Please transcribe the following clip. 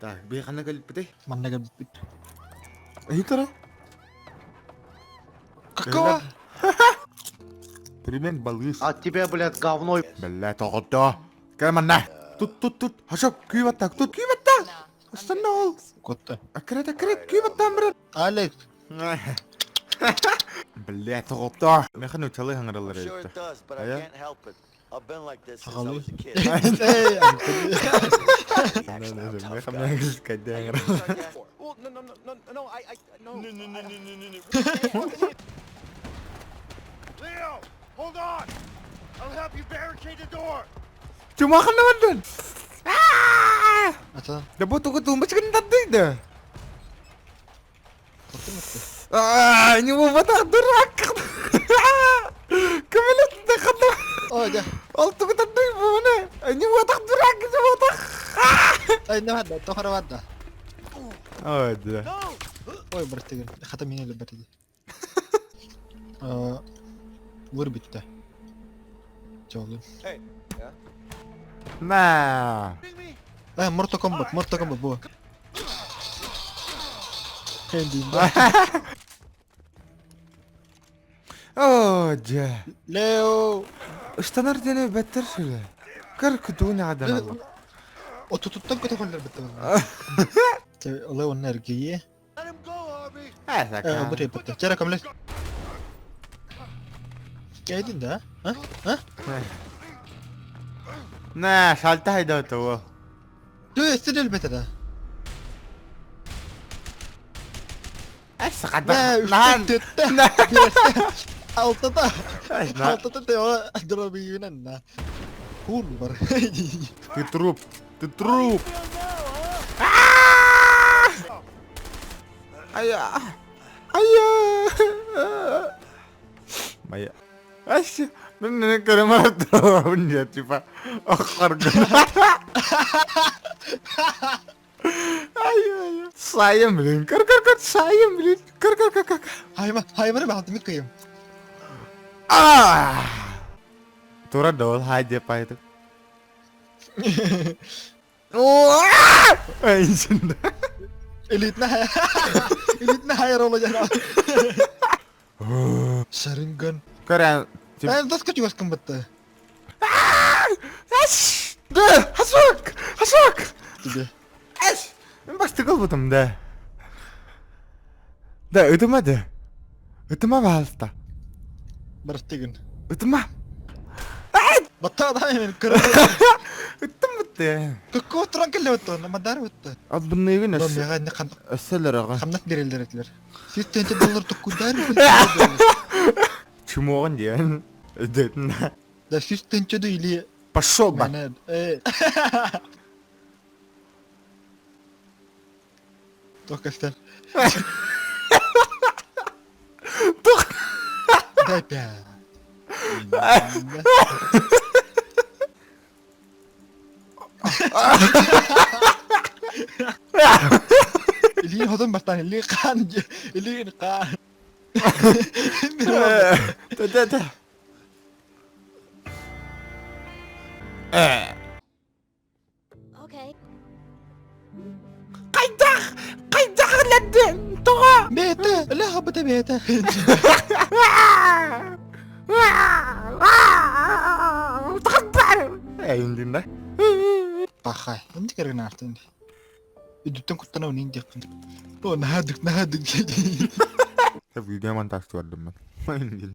Так, бейхана калиппите. Маннага бит. Айтара. Какого? Пример балгыс. От тебя, блядь, говно. Бля, тоғытты. Кәмәнна. Тут. Ашап, күйбаттак, тут күйбаттак. Астанна ол. Котта. Акрет, күйбаттан брат. Алекс. Бля, тоғытты. Мен қаны өтчалы хаңыралар Sure әйтті. it does, but I Yeah? can't help it. I've been like this since I Сағалы. was a kid. Эй, Антон. Мен қамдан кіз кәдді хаңырал. Well, no, no. Leo, hold on. I'll help you barricade the door. Cuma kan naman. Ата. Дабо тугу macam tadi dah. Котта мытты. Не батак дурак. Кемелет декату. О, да. Ал тугу tadi mana? Не батак дурак, не батак. Ай, не вадда, тохара вадда. Oh, dah. No. Ой, братыгын. Хата меня любит иди. Вырубить-то. Чёлы. Hey, yeah. Nah. Bring me. Mortal Kombat bu. Kendin. Oh, jah. Leo. Istanardeni better şöyle. Kır kutuğunu adan Allah. O tututtan kötü koller bitti. Olay onun erkeği. Let him go, Harvey. Asa Buraya bitti. Çara kamle. Geldin de ha? Ha? Nah, salta hayda tuh. Dur estir bitti de. Asa Ne kadar. üstten tütte. Altıda. Nah. Altıda da o durabiliyorsun ha. Hul var. Ты труп. Ты труп. Ayah. Maya. Asyik. Bener keren banget tuh dia tiba. Akar Ayo. Saya bilin. Kar. Saya bilin. Kar. Hayvanı ben hatımı kıyım. Ah. Tura dol aja pak itu. Wah. Anjir. Elitne hayır olacak. Sharingan. Keren. Ben nasıl kaçıyor askın bitti? Ash. Dah. Hasuk. Gibi. Ash. Ben pasti kau butuh dah. Dah itu mah dah. Itu mah balta. Barıştıgın. Itu mah. Batta da hemen kırıldı. Itu mah dah. Kıkkı oturan kelle bitti. Madar bitti. Abi bunu yine Lan ya ne kan seller aga. kamnak verirler ettiler. Siz $10 tukudar. Чему он делает? Да. Da siz tençede ili. Пошел, бак. Mana. Tuh kastan. Tuh. Dada. Ili hodon bastan ili kan ili kan. Dah. Okay. Kaydak ladin. Tuh. Beta, la habata beta. Takbar. Ayun din dah. Pakay. Hindi ka rin natin. Idutang ko tanaw ninja. Oh, nahadik. Tapi dia mantas tuh adem. Main